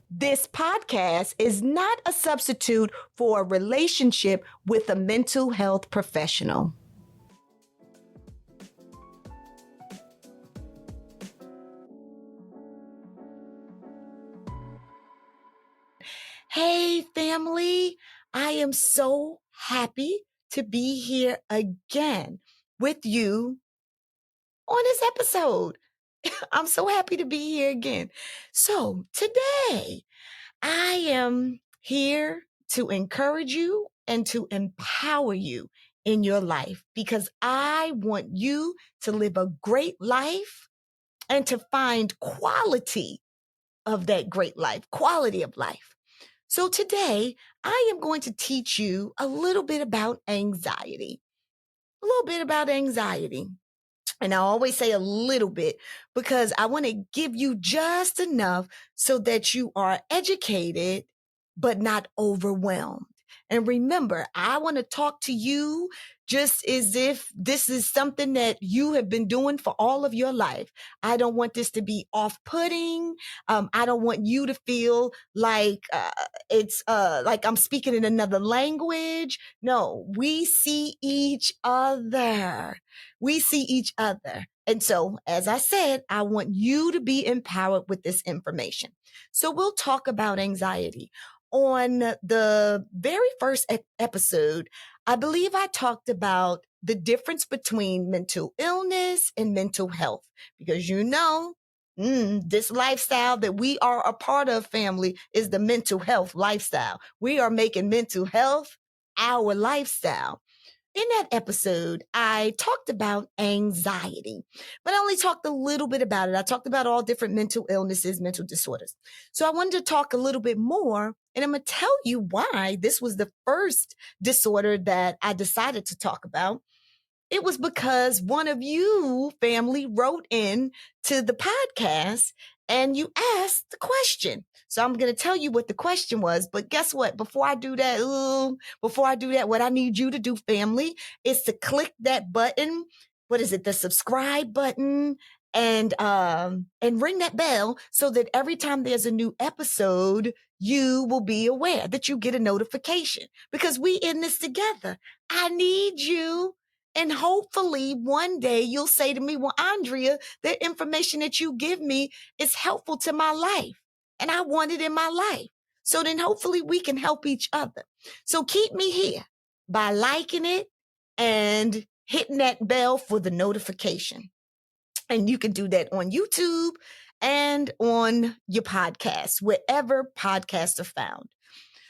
This podcast is not a substitute for a relationship with a mental health professional. Hey, family. I am so happy to be here again with you on this episode. I'm so happy to be here again. So, today I am here to encourage you and to empower you in your life because I want you to live a great life and to find quality of that great life, quality of life. So today I am going to teach you a little bit about anxiety, a little bit about anxiety. And I always say a little bit because I want to give you just enough so that you are educated, but not overwhelmed. And remember, I want to talk to you just as if this is something that you have been doing for all of your life. I don't want this to be off-putting. I don't want you to feel like it's like I'm speaking in another language. No, we see each other. We see each other. And so, as I said, I want you to be empowered with this information. So we'll talk about anxiety. On the very first episode, I believe I talked about the difference between mental illness and mental health, because this lifestyle that we are a part of, family, is the mental health lifestyle. We are making mental health our lifestyle. In that episode, I talked about anxiety, but I only talked a little bit about it. I talked about all different mental illnesses, mental disorders. So I wanted to talk a little bit more, and I'm going to tell you why this was the first disorder that I decided to talk about. It was because one of you, family, wrote in to the podcast and you asked the question. So I'm going to tell you what the question was. But guess what? Before I do that, what I need you to do, family, is to click that button. What is it? The subscribe button, and ring that bell so that every time there's a new episode, you will be aware that you get a notification, because we in this together. I need you. And hopefully one day you'll say to me, well, Andrea, the information that you give me is helpful to my life, and I want it in my life. So then hopefully we can help each other. So keep me here by liking it and hitting that bell for the notification. And you can do that on YouTube and on your podcast, wherever podcasts are found.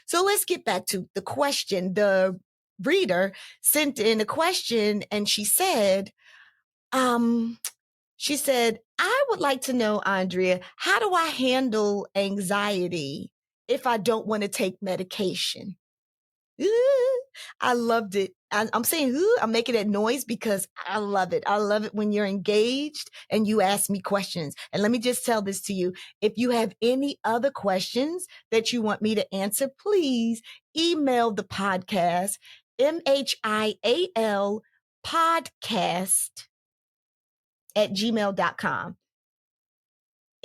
So let's get back to the question. The reader sent in a question and she said, I would like to know, Andrea, how do I handle anxiety if I don't want to take medication? Ooh, I loved it. I'm saying, I'm making that noise because I love it. I love it when you're engaged and you ask me questions. And let me just tell this to you. If you have any other questions that you want me to answer, please email the podcast, MHIAL podcast @gmail.com.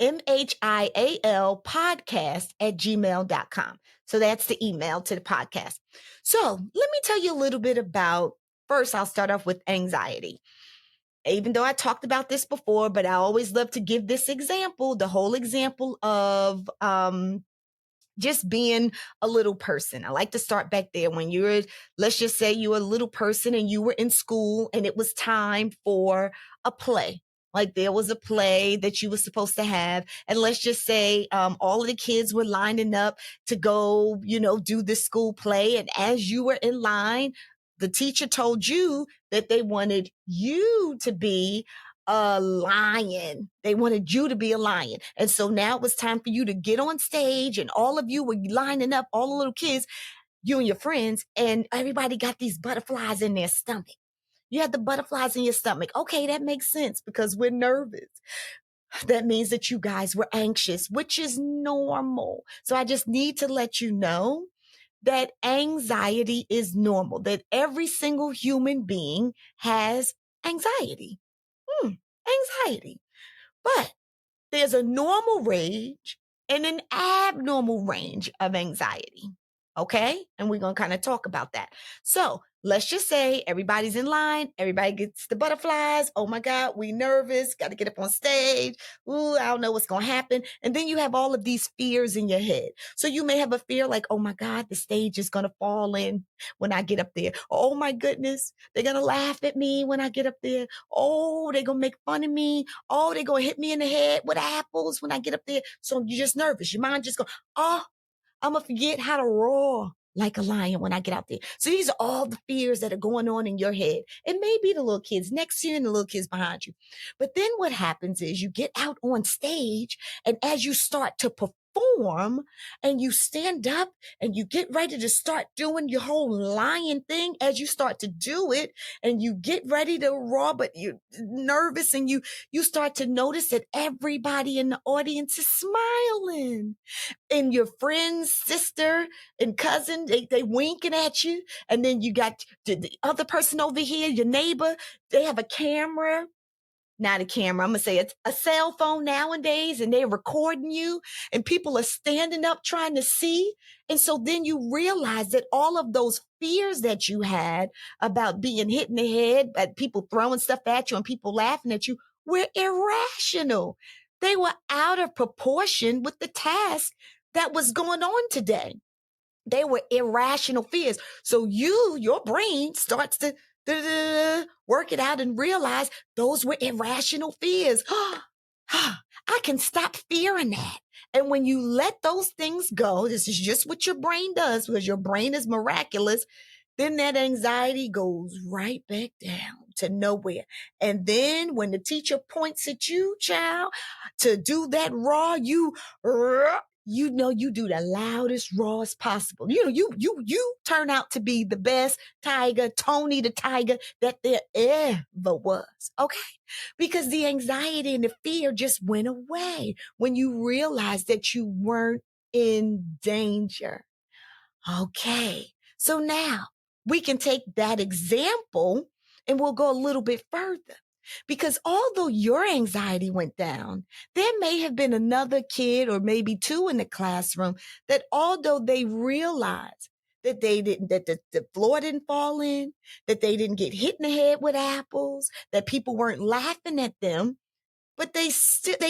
MHIAL podcast @gmail.com. So that's the email to the podcast. So let me tell you a little bit about, first, I'll start off with anxiety. Even though I talked about this before, but I always love to give this example, the whole example of just being a little person. I like to start back there when let's just say you were a little person and you were in school and it was time for a play. Like there was a play that you were supposed to have. And let's just say all of the kids were lining up to go, do this school play. And as you were in line, the teacher told you that they wanted you to be a lion. They wanted you to be a lion. And so now it was time for you to get on stage, and all of you were lining up, all the little kids, you and your friends, and everybody got these butterflies in their stomach. You had the butterflies in your stomach. Okay, that makes sense because we're nervous. That means that you guys were anxious, which is normal. So I just need to let you know that anxiety is normal, that every single human being has anxiety. Anxiety. But there's a normal range and an abnormal range of anxiety. Okay. And we're going to kind of talk about that. So let's just say everybody's in line. Everybody gets the butterflies. Oh my God, we nervous. Got to get up on stage. Ooh, I don't know what's going to happen. And then you have all of these fears in your head. So you may have a fear like, oh my God, the stage is going to fall in when I get up there. Oh my goodness, they're going to laugh at me when I get up there. Oh, they're going to make fun of me. Oh, they're going to hit me in the head with apples when I get up there. So you're just nervous. Your mind just goes, oh, I'm going to forget how to roar like a lion when I get out there. So these are all the fears that are going on in your head. It may be the little kids next to you and the little kids behind you. But then what happens is you get out on stage, and as you start to perform and you stand up and you get ready to start doing your whole lion thing, as you start to do it and you get ready to roar, but you're nervous, and you start to notice that everybody in the audience is smiling, and your friend's sister and cousin, they winking at you. And then you got the other person over here, your neighbor, they have a camera. Not a camera, I'm going to say it's a cell phone nowadays, and they're recording you, and people are standing up trying to see. And so then you realize that all of those fears that you had about being hit in the head, at people throwing stuff at you and people laughing at you, were irrational. They were out of proportion with the task that was going on today. They were irrational fears. So your brain starts to work it out and realize those were irrational fears. I can stop fearing that. And when you let those things go, this is just what your brain does, because your brain is miraculous. Then that anxiety goes right back down to nowhere. And then when the teacher points at you, child, to do that raw, you know, you do the loudest, rawest possible. You turn out to be the best tiger, Tony the tiger, that there ever was. Okay. Because the anxiety and the fear just went away when you realized that you weren't in danger. Okay. So now we can take that example and we'll go a little bit further. Because although your anxiety went down, there may have been another kid or maybe two in the classroom that, although they realized that they didn't, that the floor didn't fall in, that they didn't get hit in the head with apples, that people weren't laughing at them, but they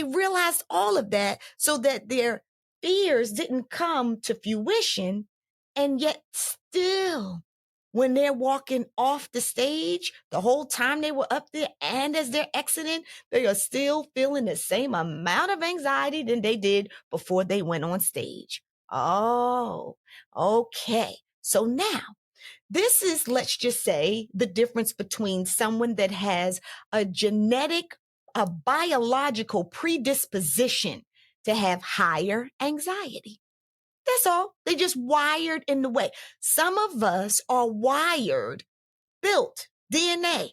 realized all of that so that their fears didn't come to fruition. And yet still, when they're walking off the stage, the whole time they were up there and as they're exiting, they are still feeling the same amount of anxiety than they did before they went on stage. Oh, okay. So now, this is, let's just say, the difference between someone that has a biological predisposition to have higher anxiety. That's all. They just wired in the way. Some of us are wired, built, DNA,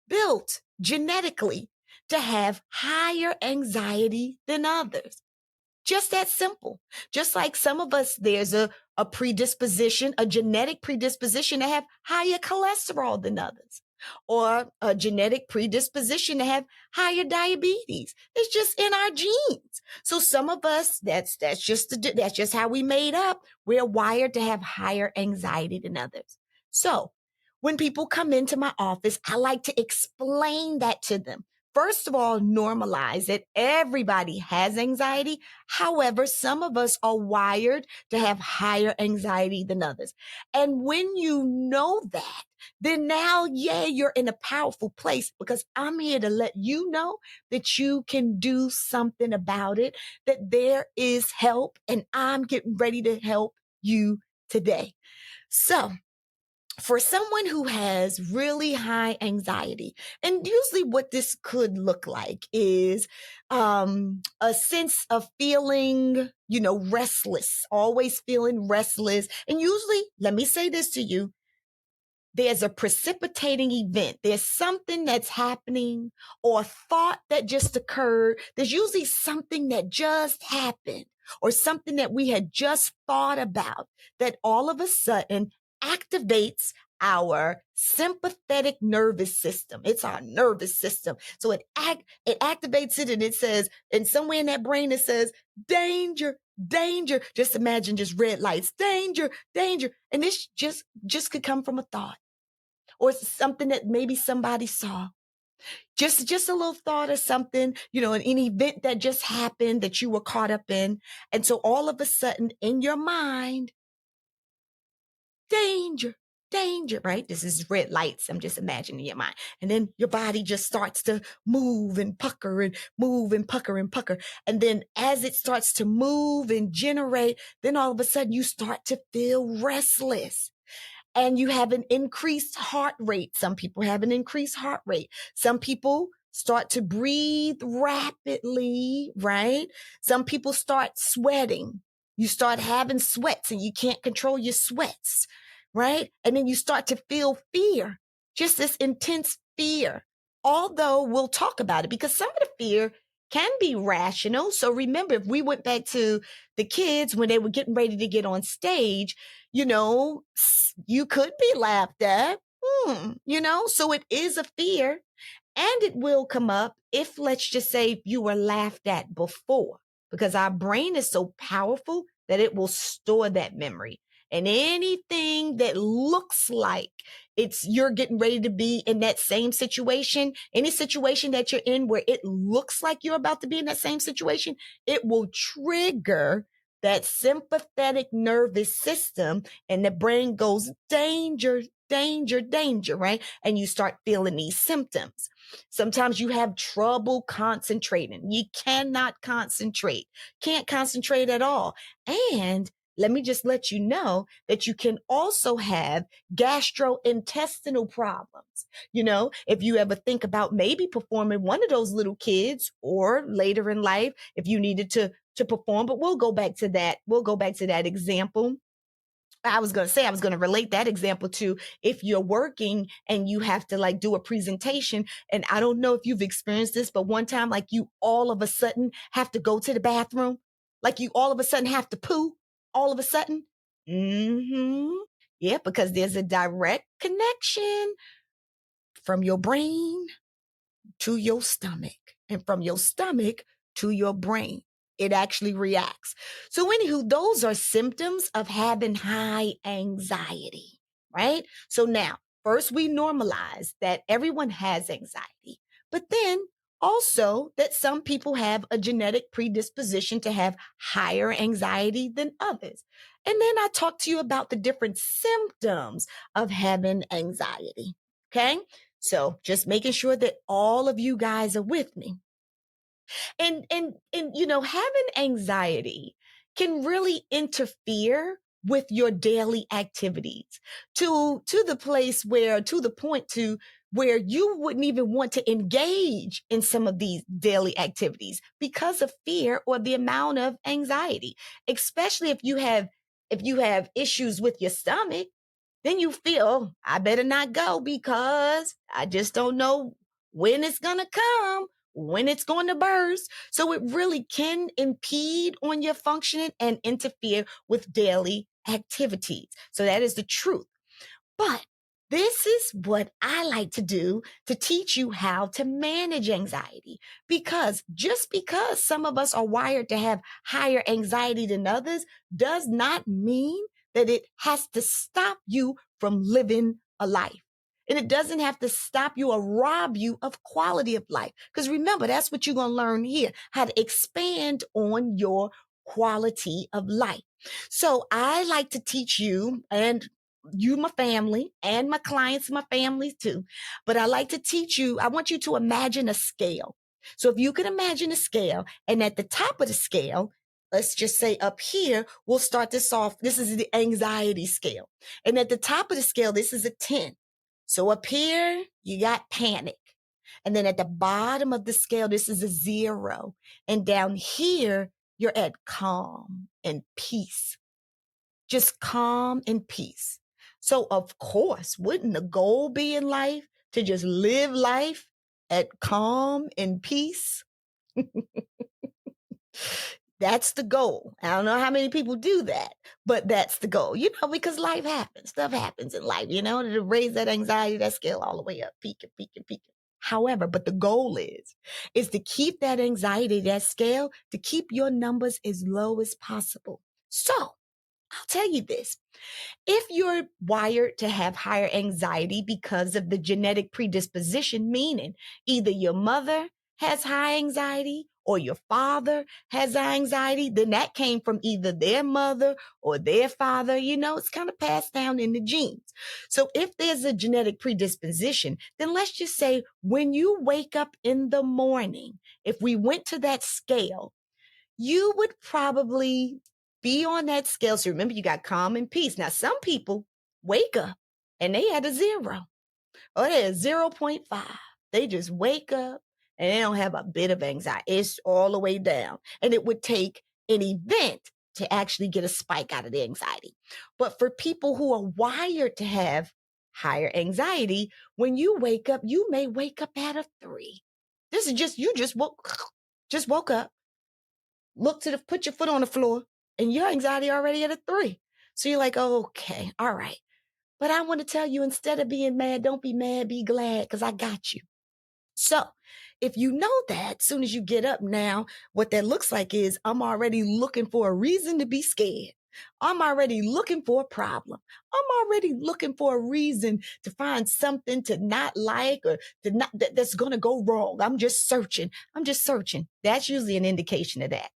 built genetically to have higher anxiety than others. Just that simple. Just like some of us, there's a predisposition, a genetic predisposition to have higher cholesterol than others, or a genetic predisposition to have higher diabetes. It's just in our genes. So some of us, that's just how we made up. We're wired to have higher anxiety than others. So when people come into my office, I like to explain that to them. First of all, normalize it. Everybody has anxiety. However, some of us are wired to have higher anxiety than others. And when you know that, then now, yeah, you're in a powerful place, because I'm here to let you know that you can do something about it, that there is help, and I'm getting ready to help you today. So, for someone who has really high anxiety, and usually what this could look like is a sense of feeling, restless, always feeling restless. And usually, let me say this to you, there's a precipitating event. There's something that's happening, or a thought that just occurred. There's usually something that just happened, or something that we had just thought about, that all of a sudden activates our sympathetic nervous system. It's our nervous system. So it activates it, and it says, and somewhere in that brain it says, danger, danger. Just imagine just red lights, danger, danger. And this just could come from a thought or something that maybe somebody saw. Just a little thought or something, an event that just happened that you were caught up in. And so all of a sudden in your mind, danger, danger, right? This is red lights. I'm just imagining your mind. And then your body just starts to move and pucker and move and pucker and pucker. And then as it starts to move and generate, then all of a sudden you start to feel restless. And you have an increased heart rate. Some people have an increased heart rate. Some people start to breathe rapidly, right? Some people start sweating. You start having sweats and you can't control your sweats, right? And then you start to feel fear, just this intense fear. Although we'll talk about it because some of the fear can be rational. So remember, if we went back to the kids when they were getting ready to get on stage, you could be laughed at, so it is a fear and it will come up if, let's just say, you were laughed at before, because our brain is so powerful that it will store that memory. And anything that looks like you're getting ready to be in that same situation, any situation that you're in where it looks like you're about to be in that same situation, it will trigger that sympathetic nervous system and the brain goes, danger, danger, danger, right? And you start feeling these symptoms. Sometimes you have trouble concentrating. You cannot concentrate, can't concentrate at all. And let me just let you know that you can also have gastrointestinal problems. If you ever think about maybe performing one of those little kids or later in life, if you needed to perform, but we'll go back to that. We'll go back to that example. I was going to relate that example to if you're working and you have to do a presentation. And I don't know if you've experienced this, but one time, you all of a sudden have to go to the bathroom, you all of a sudden have to poo all of a sudden. Yeah, because there's a direct connection from your brain to your stomach and from your stomach to your brain. It actually reacts. So anywho, those are symptoms of having high anxiety, right? So now, first we normalize that everyone has anxiety, but then also that some people have a genetic predisposition to have higher anxiety than others. And then I talk to you about the different symptoms of having anxiety, okay? So just making sure that all of you guys are with me. And having anxiety can really interfere with your daily activities to the point to where you wouldn't even want to engage in some of these daily activities because of fear or the amount of anxiety, especially if you have issues with your stomach. Then you feel, I better not go because I just don't know when it's going to come, when it's going to burst. So it really can impede on your functioning and interfere with daily activities. So that is the truth. But this is what I like to do to teach you how to manage anxiety. Because just because some of us are wired to have higher anxiety than others does not mean that it has to stop you from living a life. And it doesn't have to stop you or rob you of quality of life. Because remember, that's what you're going to learn here, how to expand on your quality of life. So I like to teach you, and you, my family, and my clients, my families too. But I like to teach you, I want you to imagine a scale. So if you can imagine a scale, and at the top of the scale, let's just say up here, we'll start this off. This is the anxiety scale. And at the top of the scale, this is a 10. So up here, you got panic. And then at the bottom of the scale, this is a 0. And down here, you're at calm and peace. Just calm and peace. So of course, wouldn't the goal be in life to just live life at calm and peace? That's the goal. I don't know how many people do that, but that's the goal, because life happens. Stuff happens in life, to raise that anxiety, that scale all the way up, peaking, peaking, peaking. However, but the goal is to keep that anxiety, that scale, to keep your numbers as low as possible. So I'll tell you this. If you're wired to have higher anxiety because of the genetic predisposition, meaning either your mother has high anxiety or your father has high anxiety, then that came from either their mother or their father. It's kind of passed down in the genes. So if there's a genetic predisposition, then let's just say when you wake up in the morning, if we went to that scale, you would probably be on that scale. So remember, you got calm and peace. Now, some people wake up and they had a 0 or they're 0.5. They just wake up and they don't have a bit of anxiety. It's all the way down. And it would take an event to actually get a spike out of the anxiety. But for people who are wired to have higher anxiety, when you wake up, you may wake up at a 3. This is you just woke up, put your foot on the floor, and your anxiety already at a 3. So you're like, oh, okay, all right. But I want to tell you, instead of being mad, don't be mad, be glad, because I got you. So if you know that, as soon as you get up now, what that looks like is I'm already looking for a reason to be scared. I'm already looking for a problem. I'm already looking for a reason to find something to not like or that's going to go wrong. I'm just searching. That's usually an indication of that.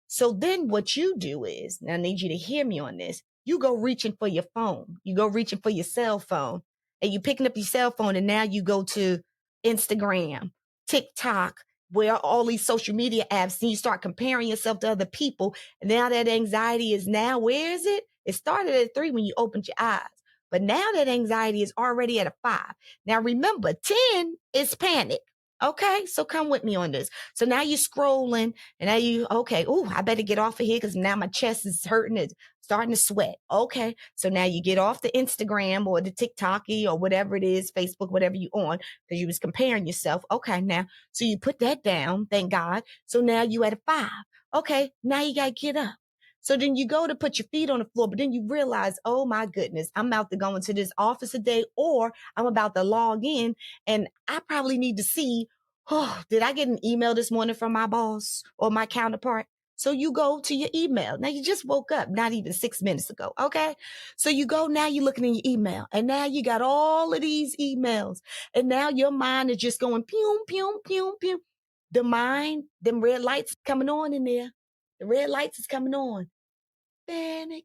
So then what you do is, and I need you to hear me on this, you go reaching for your phone. You go reaching for your cell phone, and you picking up your cell phone, and now you go to Instagram, TikTok, where all these social media apps, and you start comparing yourself to other people. And now that anxiety is now, where is it? It started at 3 when you opened your eyes. But now that anxiety is already at a 5. Now remember, 10 is panic. Okay, so come with me on this. So now you're scrolling and now okay, I better get off of here because now my chest is hurting. It's starting to sweat. Okay, so now you get off the Instagram or the TikTok or whatever it is, Facebook, whatever you on, because you was comparing yourself. Okay, now, so you put that down, thank God. So now you at a 5. Okay, now you got to get up. So then you go to put your feet on the floor, but then you realize, oh my goodness, I'm about to go into this office today, or I'm about to log in and I probably need to see, did I get an email this morning from my boss or my counterpart? So you go to your email. Now you just woke up, not even 6 minutes ago. Okay. So you go, now you're looking in your email and now you got all of these emails and now your mind is just going pew, pew, pew, pew. The mind, them red lights coming on in there. The red lights is coming on. Panic,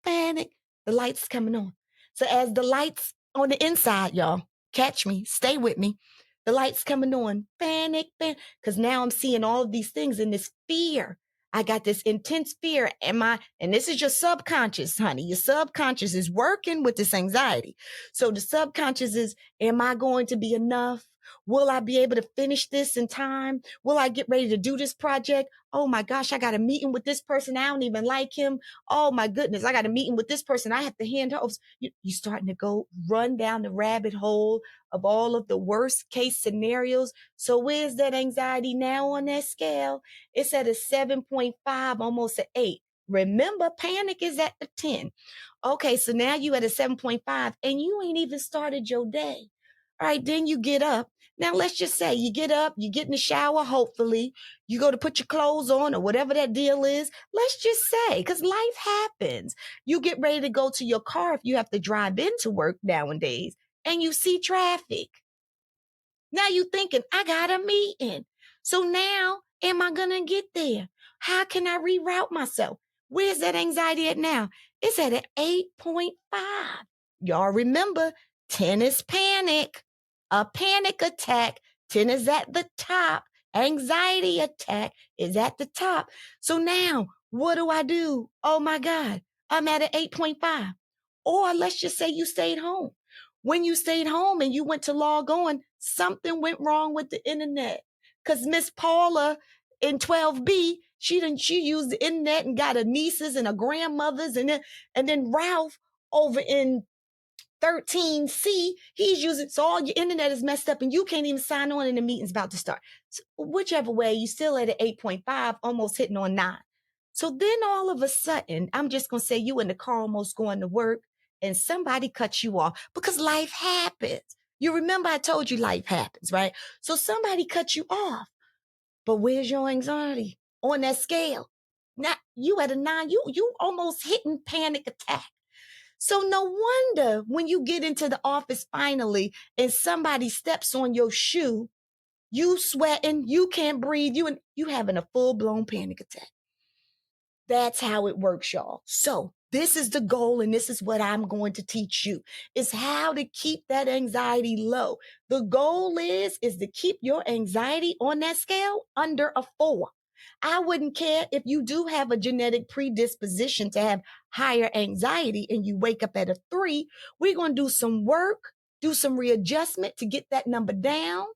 panic. The lights coming on. So as the lights on the inside, y'all, catch me, stay with me. The lights coming on, panic, panic, because now I'm seeing all of these things in this fear. I got this intense fear. And this is your subconscious, honey. Your subconscious is working with this anxiety. So the subconscious is, am I going to be enough? Will I be able to finish this in time? Will I get ready to do this project? Oh my gosh, I got a meeting with this person. I don't even like him. Oh my goodness, I got a meeting with this person. I have to hand her over. You starting to go run down the rabbit hole of all of the worst case scenarios. So where's that anxiety now on that scale? It's at a 7.5, almost an 8. Remember, panic is at the 10. Okay, so now you at a 7.5 and you ain't even started your day. All right, then you get up. Now, let's just say you get up, you get in the shower, hopefully, you go to put your clothes on or whatever that deal is. Let's just say, because life happens. You get ready to go to your car if you have to drive into work nowadays and you see traffic. Now you thinking, I got a meeting. So now, am I going to get there? How can I reroute myself? Where's that anxiety at now? It's at an 8.5. Y'all remember, 10 is panic, a panic attack. 10 is at the top. Anxiety attack is at the top. So now, what do? Oh my God, I'm at an 8.5. Or let's just say you stayed home. When you stayed home and you went to log on, something went wrong with the internet. Because Miss Paula in 12B, she used the internet and got her nieces and her grandmothers, and then Ralph over in 13C, he's using, so all your internet is messed up and you can't even sign on and the meeting's about to start. So whichever way, you still at an 8.5, almost hitting on 9. So then all of a sudden, I'm just going to say you in the car almost going to work and somebody cuts you off because life happens. You remember I told you life happens, right? So somebody cut you off. But where's your anxiety on that scale? Now you at a 9, you almost hitting panic attack. So no wonder when you get into the office finally and somebody steps on your shoe, you sweating, you can't breathe, you having a full-blown panic attack. That's how it works, y'all. So this is the goal, and this is what I'm going to teach you, is how to keep that anxiety low. The goal is to keep your anxiety on that scale under a 4. I wouldn't care if you do have a genetic predisposition to have higher anxiety and you wake up at a 3. We're going to do some work, do some readjustment to get that number down.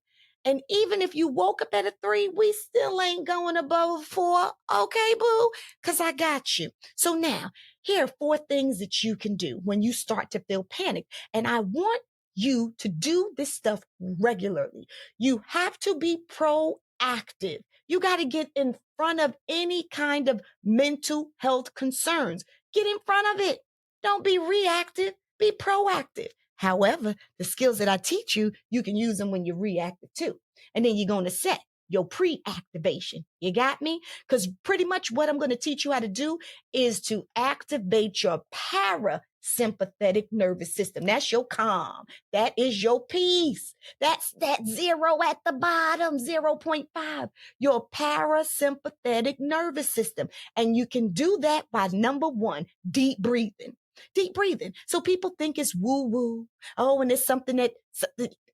And even if you woke up at a 3, we still ain't going above a 4. Okay, boo? Because I got you. So now, here are 4 things that you can do when you start to feel panic. And I want you to do this stuff regularly. You have to be proactive. You got to get in front of any kind of mental health concerns. Get in front of it. Don't be reactive. Be proactive. However, the skills that I teach you, you can use them when you're reactive too. And then you're going to set your pre-activation. You got me? Because pretty much what I'm going to teach you how to do is to activate your parasympathetic nervous system. That's your calm. That is your peace. That's that 0 at the bottom, 0.5, your parasympathetic nervous system. And you can do that by number 1, deep breathing. Deep breathing. So people think it's woo-woo. Oh, and it's something that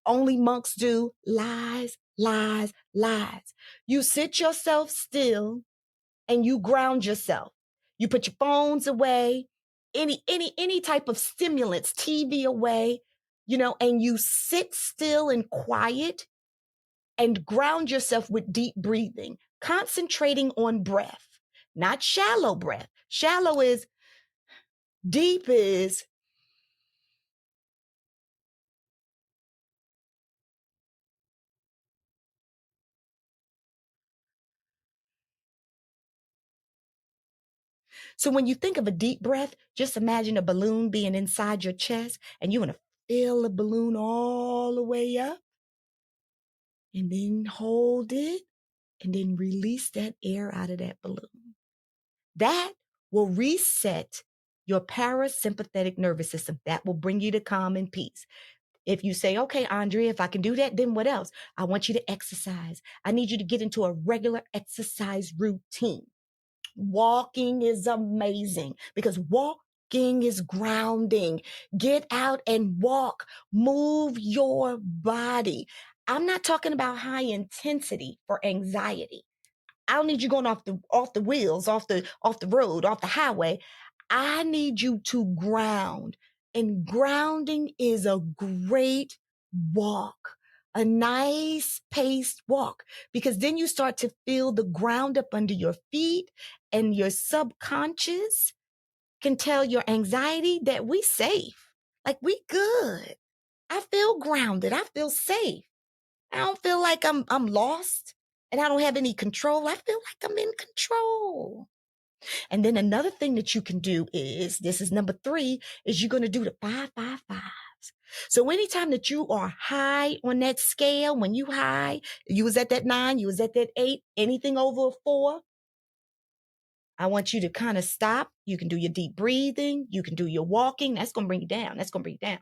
only monks do. Lies, lies, lies. You sit yourself still and you ground yourself. You put your phones away, any type of stimulants, TV away, and you sit still and quiet and ground yourself with deep breathing, concentrating on breath, not shallow breath. Shallow is, deep is. So when you think of a deep breath, just imagine a balloon being inside your chest and you want to fill the balloon all the way up and then hold it and then release that air out of that balloon. That will reset your parasympathetic nervous system. That will bring you to calm and peace. If you say, okay, Andrea, if I can do that, then what else? I want you to exercise. I need you to get into a regular exercise routine. Walking is amazing because walking is grounding. Get out and walk. Move your body. I'm not talking about high intensity for anxiety. I don't need you going off the wheels, off the road, off the highway. I need you to ground. And grounding is a great walk, a nice paced walk, because then you start to feel the ground up under your feet, and your subconscious can tell your anxiety that we safe. Like we good. I feel grounded. I feel safe. I don't feel like I'm lost and I don't have any control. I feel like I'm in control. And then another thing that you can do is, this is number 3, is you're going to do the 5-5-5s. So anytime that you are high on that scale, when you high, you was at that 9, you was at that 8, anything over a 4, I want you to kind of stop. You can do your deep breathing. You can do your walking. That's going to bring you down. That's going to bring you down.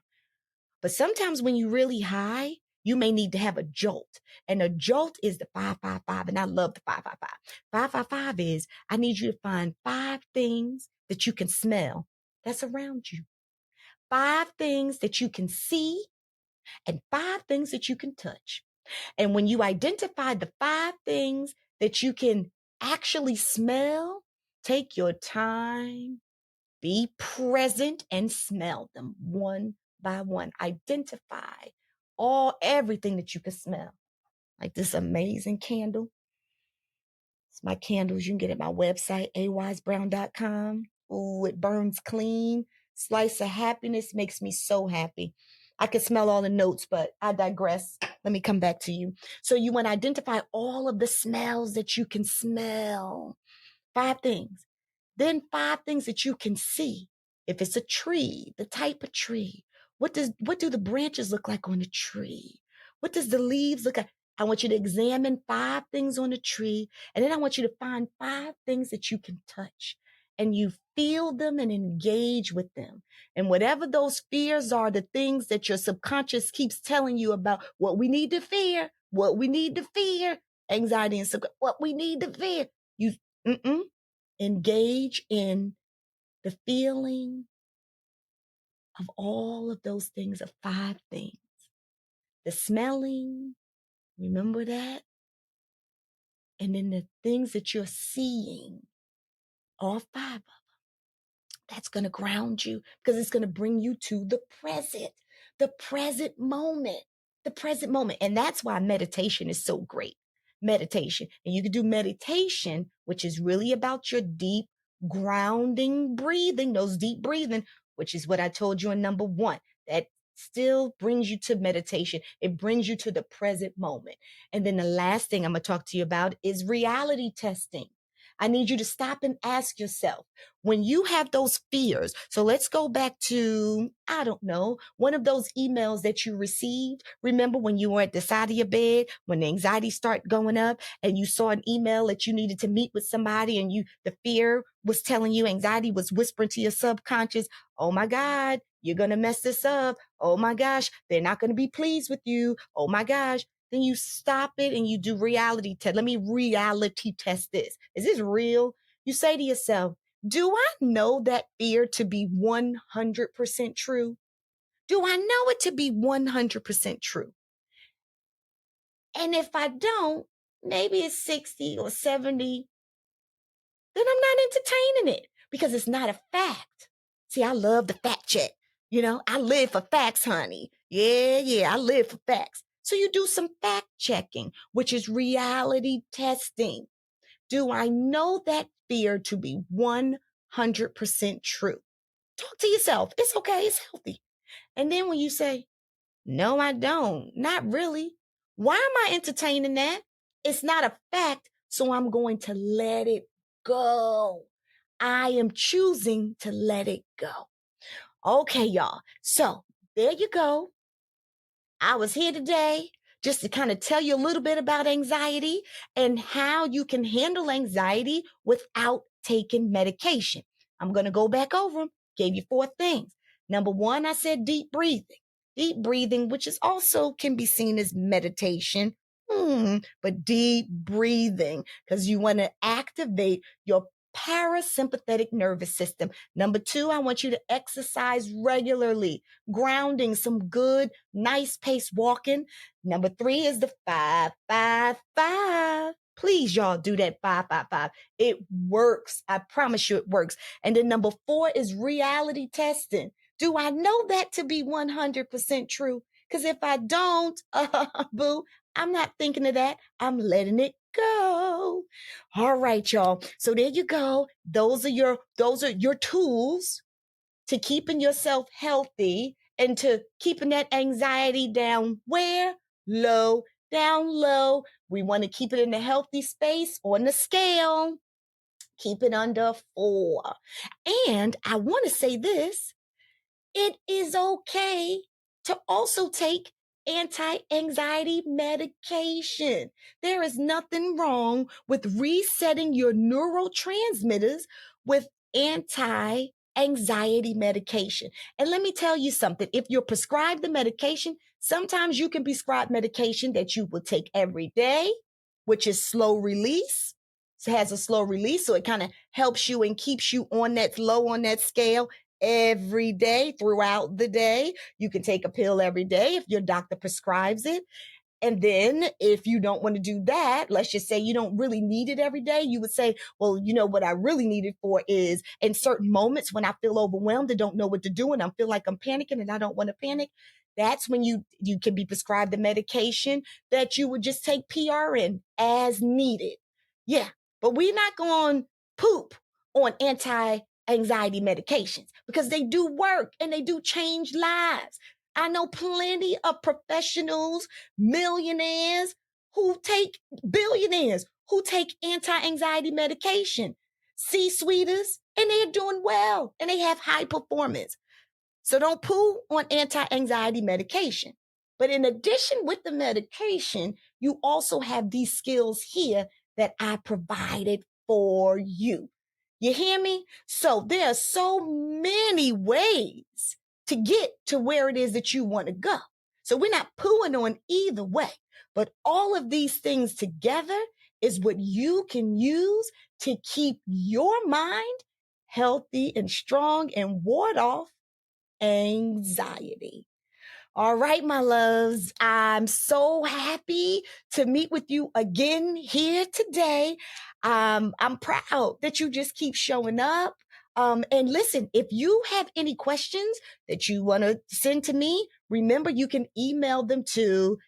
But sometimes when you're really high, you may need to have a jolt. And a jolt is the 5-5-5. And I love the 5-5-5. 5-5-5 is, I need you to find 5 things that you can smell that's around you, 5 things that you can see, and 5 things that you can touch. And when you identify the 5 things that you can actually smell, take your time, be present, and smell them one by one. Identify everything that you can smell. Like this amazing candle. It's my candles. You can get it at my website, awisebrown.com. Ooh, it burns clean. Slice of happiness makes me so happy. I could smell all the notes, but I digress. Let me come back to you. So you want to identify all of the smells that you can smell. 5 things. Then 5 things that you can see. If it's a tree, the type of tree. What do the branches look like on a tree? What does the leaves look like? I want you to examine 5 things on a tree, and then I want you to find 5 things that you can touch. And you feel them and engage with them. And whatever those fears are, the things that your subconscious keeps telling you about what we need to fear, anxiety and what we need to fear. You engage in the feeling of all of those things, of 5 things. The smelling, remember that? And then the things that you're seeing, all 5 of them. That's going to ground you because it's going to bring you to the present moment, the present moment. And that's why meditation is so great. Meditation. And you can do meditation, which is really about your deep grounding breathing, those deep breathing, which is what I told you in number 1. That still brings you to meditation. It brings you to the present moment. And then the last thing I'm going to talk to you about is reality testing. I need you to stop and ask yourself, when you have those fears. So let's go back to, I don't know, one of those emails that you received. Remember when you were at the side of your bed, when the anxiety started going up and you saw an email that you needed to meet with somebody and the fear was telling you, anxiety was whispering to your subconscious, oh my God, you're going to mess this up. Oh my gosh, they're not going to be pleased with you. Oh my gosh. Then you stop it and you do reality test. Let me reality test this. Is this real? You say to yourself, do I know that fear to be 100% true? Do I know it to be 100% true? And if I don't, maybe it's 60 or 70, then I'm not entertaining it because it's not a fact. See, I love the fact check. I live for facts, honey. Yeah, I live for facts. So you do some fact checking, which is reality testing. Do I know that fear to be 100% true? Talk to yourself. It's okay. It's healthy. And then when you say, no, I don't, not really. Why am I entertaining that? It's not a fact. So I'm going to let it go. I am choosing to let it go. Okay, y'all. So there you go. I was here today just to kind of tell you a little bit about anxiety and how you can handle anxiety without taking medication. I'm going to go back over them. Gave you 4 things. Number 1, I said deep breathing. Deep breathing, which is also can be seen as meditation, but deep breathing because you want to activate your parasympathetic nervous system. Number 2, I want you to exercise regularly, grounding, some good, nice pace walking. Number 3 is the 5-5-5. Please, y'all, do that 5-5-5. It works. I promise you it works. And then number 4 is reality testing. Do I know that to be 100% true? Because if I don't, boo, I'm not thinking of that. I'm letting it go. All right, y'all. So there you go. Those are your tools to keeping yourself healthy and to keeping that anxiety down where? Low, down low. We want to keep it in a healthy space on the scale. Keep it under 4. And I want to say this. It is okay to also take anti-anxiety medication. There is nothing wrong with resetting your neurotransmitters with anti-anxiety medication. And let me tell you something. If you're prescribed the medication, sometimes you can prescribe medication that you will take every day, which is slow release. It has a slow release, so it kind of helps you and keeps you on that low on that scale every day throughout the day. You can take a pill every day if your doctor prescribes it. And then if you don't want to do that, let's just say you don't really need it every day, you would say, well, what I really need it for is in certain moments when I feel overwhelmed and don't know what to do and I feel like I'm panicking and I don't want to panic. That's when you can be prescribed the medication that you would just take PRN as needed. Yeah, but we're not going to poop on anti-anxiety medications because they do work and they do change lives. I know plenty of professionals, millionaires billionaires who take anti-anxiety medication, C-suiters, and they're doing well and they have high performance. So don't poo on anti-anxiety medication. But in addition with the medication, you also have these skills here that I provided for you. You hear me? So there are so many ways to get to where it is that you want to go. So we're not pooing on either way, but all of these things together is what you can use to keep your mind healthy and strong and ward off anxiety. All right, my loves, I'm so happy to meet with you again here today. I'm proud that you just keep showing up. And listen, if you have any questions that you want to send to me, remember you can email them to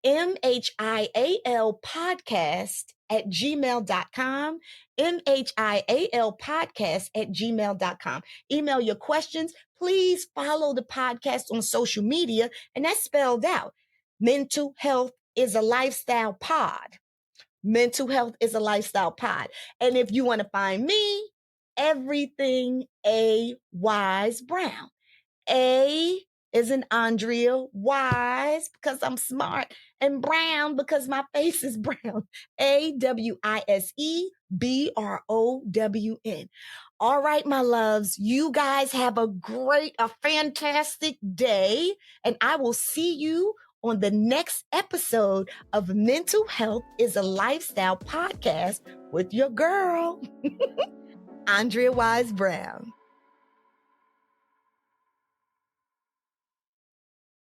MHIAL podcast at gmail.com, MHIAL podcast at gmail.com. Email your questions. Please follow the podcast on social media, and that's spelled out. Mental Health is a Lifestyle Pod. Mental Health is a Lifestyle Pod. And if you want to find me, everything A Wise-Brown. A is in Andrea, wise because I'm smart, and brown because my face is brown. AWISEBROWN. All right, my loves, you guys have a fantastic day, and I will see you on the next episode of Mental Health is a Lifestyle podcast with your girl, Andrea Wise-Brown.